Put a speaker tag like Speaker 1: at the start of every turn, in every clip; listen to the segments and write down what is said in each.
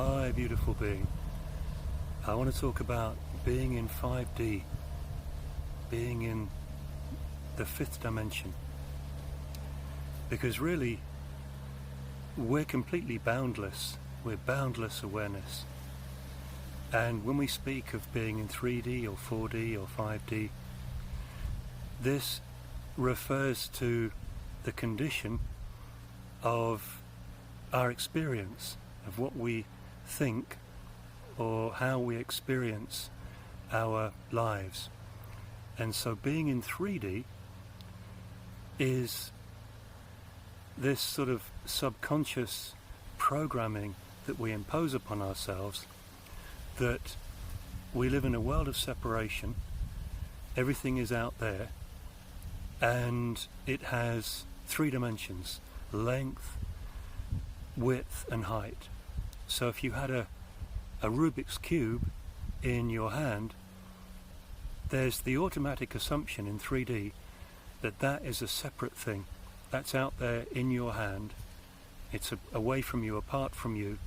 Speaker 1: Hi, beautiful being. I want to talk about being in 5D, being in the fifth dimension. Because really, we're completely boundless. We're boundless awareness. And when we speak of being in 3D or 4D or 5D, this refers to the condition of our experience, of what we think or how we experience our lives. And so being in 3D is this sort of subconscious programming that we impose upon ourselves, that we live in a world of separation, everything is out there, and it has three dimensions: length, width and height. So if you had a Rubik's Cube in your hand, there's the automatic assumption in 3D that that is a separate thing. That's out there in your hand. It's away from you, apart from you,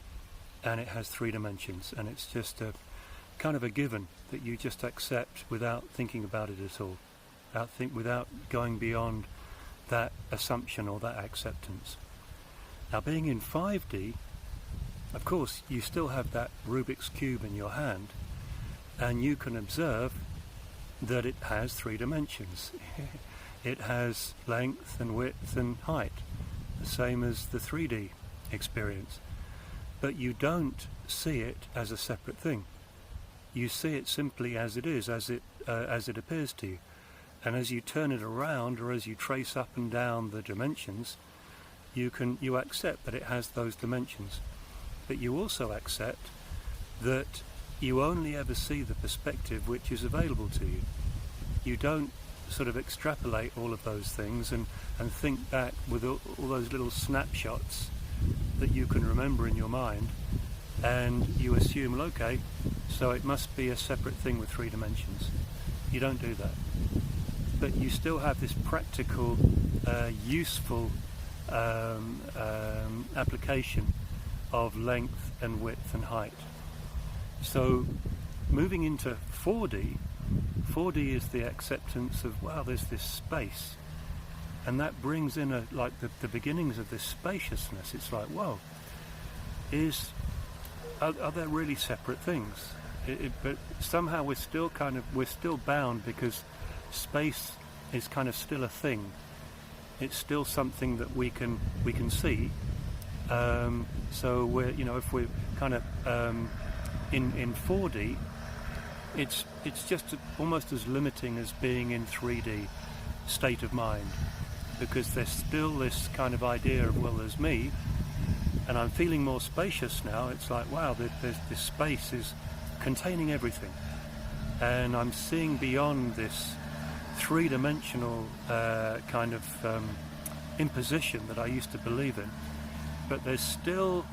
Speaker 1: and it has three dimensions. And it's just a kind of a given that you just accept without thinking about it at all, without going beyond that assumption or that acceptance. Now, being in 5D, of course, you still have that Rubik's Cube in your hand, and you can observe that it has three dimensions. It has length and width and height, the same as the 3D experience. But you don't see it as a separate thing. You see it simply as it is, as it appears to you. And as you turn it around, or as you trace up and down the dimensions, you accept that it has those dimensions. But you also accept that you only ever see the perspective which is available to you. You don't sort of extrapolate all of those things and think back with all those little snapshots that you can remember in your mind, and you assume, well, okay, so it must be a separate thing with three dimensions. You don't do that. But you still have this practical, useful application of length and width and height. So moving into 4D is the acceptance of, wow, there's this space, and that brings in the beginnings of this spaciousness. It's like, whoa, are there really separate things? But somehow we're still bound, because space is kind of still a thing. It's still something that we can see. So we're, if we're kind of in 4D, it's just almost as limiting as being in 3D state of mind, because there's still this kind of idea of, well, there's me, and I'm feeling more spacious now. It's like, wow, there's this space is containing everything, and I'm seeing beyond this three-dimensional kind of imposition that I used to believe in. But there's still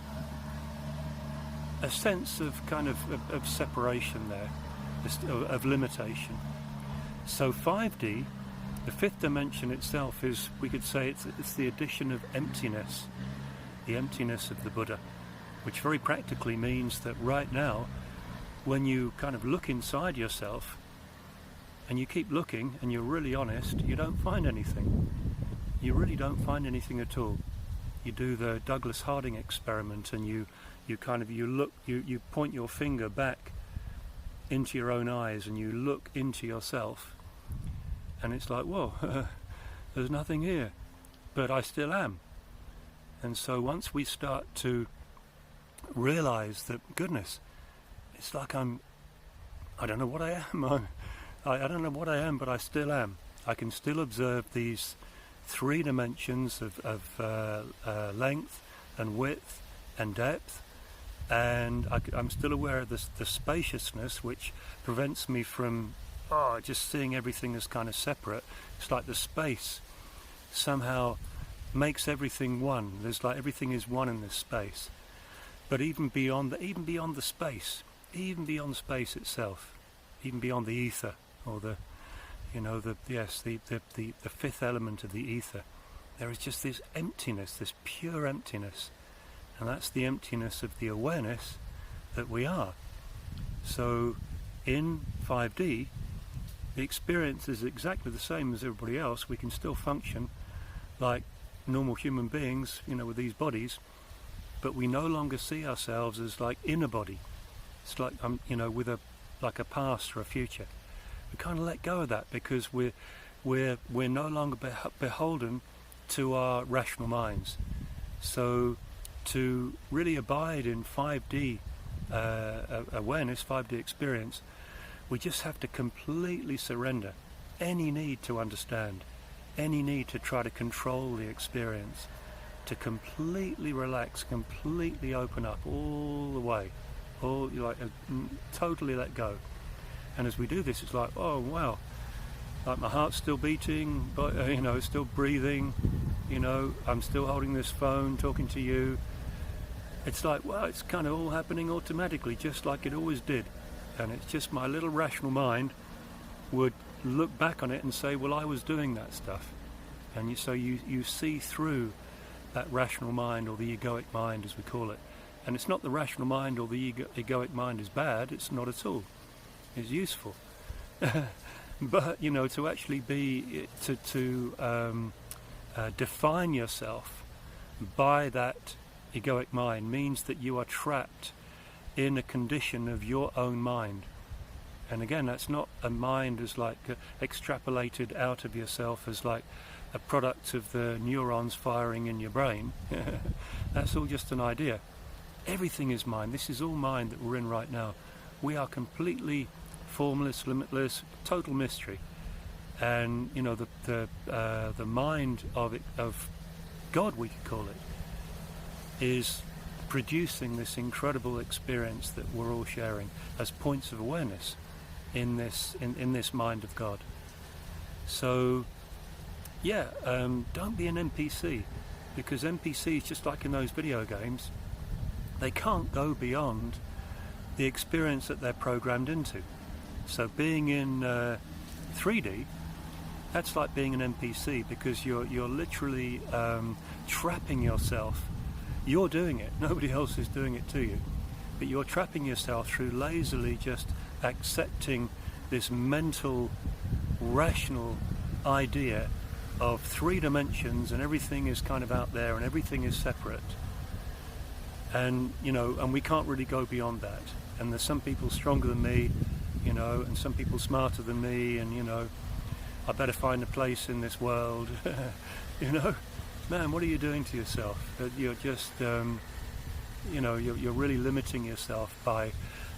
Speaker 1: a sense of kind of separation there, of limitation. So 5D, the fifth dimension itself, is, we could say, it's the addition of emptiness, the emptiness of the Buddha, which very practically means that right now, when you kind of look inside yourself, and you keep looking, and you're really honest, you don't find anything. You really don't find anything at all. You do the Douglas Harding experiment, and you point your finger back into your own eyes, and you look into yourself, and it's like, whoa, there's nothing here, but I still am. And so once we start to realize that, goodness, it's like I don't know what I am. I don't know what I am, but I still am. I can still observe these three dimensions of length and width and depth, and I'm still aware of the spaciousness, which prevents me from just seeing everything as kind of separate. It's like the space somehow makes everything one. There's like everything is one in this space. But even beyond the space, even beyond space itself, even beyond the ether, or the fifth element of the ether, there is just this emptiness, this pure emptiness, and that's the emptiness of the awareness that we are. So in 5D, the experience is exactly the same as everybody else. We can still function like normal human beings, with these bodies, but we no longer see ourselves as like in a body. It's like with a past or a future. We kind of let go of that because we're no longer beholden to our rational minds. So to really abide in 5D awareness, 5D experience, we just have to completely surrender any need to understand, any need to try to control the experience, to completely relax, completely open up all the way, totally let go. And as we do this, it's like, oh wow, like my heart's still beating, but still breathing, I'm still holding this phone, talking to you. It's like, well, it's kind of all happening automatically, just like it always did. And it's just my little rational mind would look back on it and say, well, I was doing that stuff. And so you see through that rational mind, or the egoic mind as we call it. And it's not the rational mind or the egoic mind is bad, it's not at all. It's useful. But, to actually be, to define yourself by that egoic mind means that you are trapped in a condition of your own mind. And again, that's not a mind as like extrapolated out of yourself as like a product of the neurons firing in your brain. That's all just an idea. Everything is mind. This is all mind that we're in right now. We are completely formless, limitless, total mystery. And the mind of God, we could call it, is producing this incredible experience that we're all sharing as points of awareness in this mind of God. So don't be an NPC, because NPCs, just like in those video games, they can't go beyond the experience that they're programmed into. So being in 3D, that's like being an NPC, because you're literally trapping yourself. You're doing it, nobody else is doing it to you, but you're trapping yourself through lazily just accepting this mental, rational idea of 3 dimensions, and everything is kind of out there and everything is separate. And and we can't really go beyond that. And there's some people stronger than me, and some people smarter than me, and I better find a place in this world. Man, what are you doing to yourself? You're just you're really limiting yourself by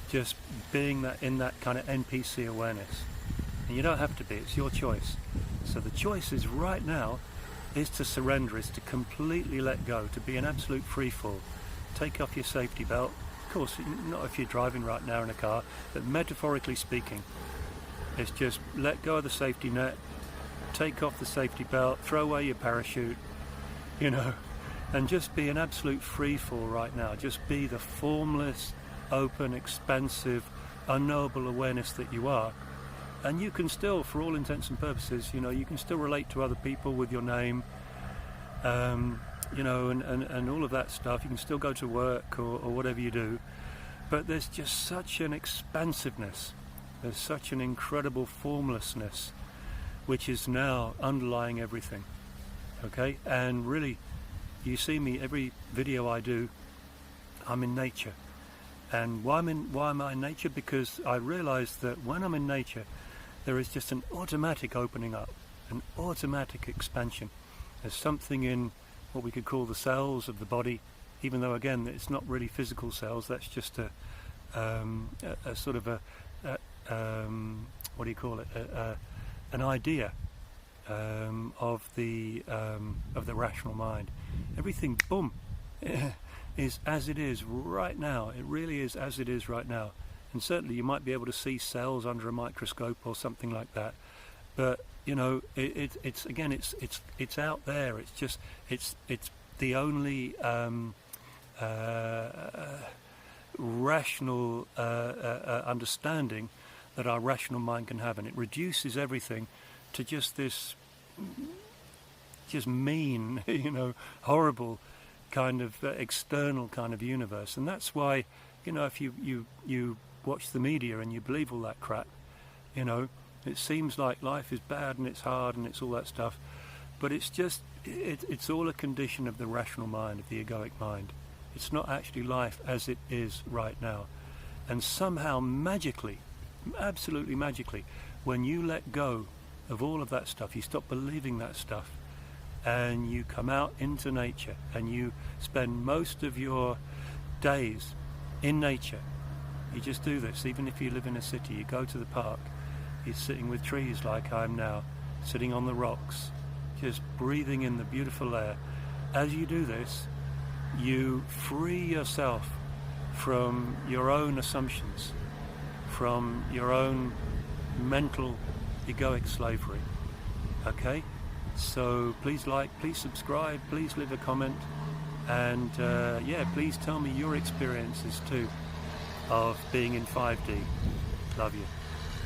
Speaker 1: just being in that kind of NPC awareness. And you don't have to be, it's your choice. So the choice is right now is to surrender, is to completely let go, to be an absolute free fall. Take off your safety belt. Of course, not if you're driving right now in a car, but metaphorically speaking, it's just let go of the safety net, take off the safety belt, throw away your parachute, and just be an absolute free fall right now. Just be the formless, open, expansive, unknowable awareness that you are. And you can still, for all intents and purposes, you can still relate to other people with your name, and all of that stuff. You can still go to work or whatever you do. But there's just such an expansiveness. There's such an incredible formlessness, which is now underlying everything. Okay? And really, you see me, every video I do, I'm in nature. And why am I in nature? Because I realize that when I'm in nature, there is just an automatic opening up, an automatic expansion. There's something in what we could call the cells of the body, even though again it's not really physical cells. That's just a sort of what do you call it? An idea of the rational mind. Everything, boom, is as it is right now. It really is as it is right now. And certainly you might be able to see cells under a microscope or something like that, but it's out there. It's just it's the only rational understanding that our rational mind can have, and it reduces everything to just this mean, horrible kind of external kind of universe. And that's why if you watch the media and you believe all that crap, it seems like life is bad and it's hard and it's all that stuff, but it's just it's all a condition of the rational mind, of the egoic mind. It's not actually life as it is right now. And somehow magically, absolutely magically, when you let go of all of that stuff, you stop believing that stuff, and you come out into nature and you spend most of your days in nature. You just do this. Even if you live in a city, you go to the park, you're sitting with trees like I'm now, sitting on the rocks, just breathing in the beautiful air. As you do this, you free yourself from your own assumptions, from your own mental egoic slavery. Okay? So please like, please subscribe, please leave a comment, and please tell me your experiences too of being in 5D. Love you.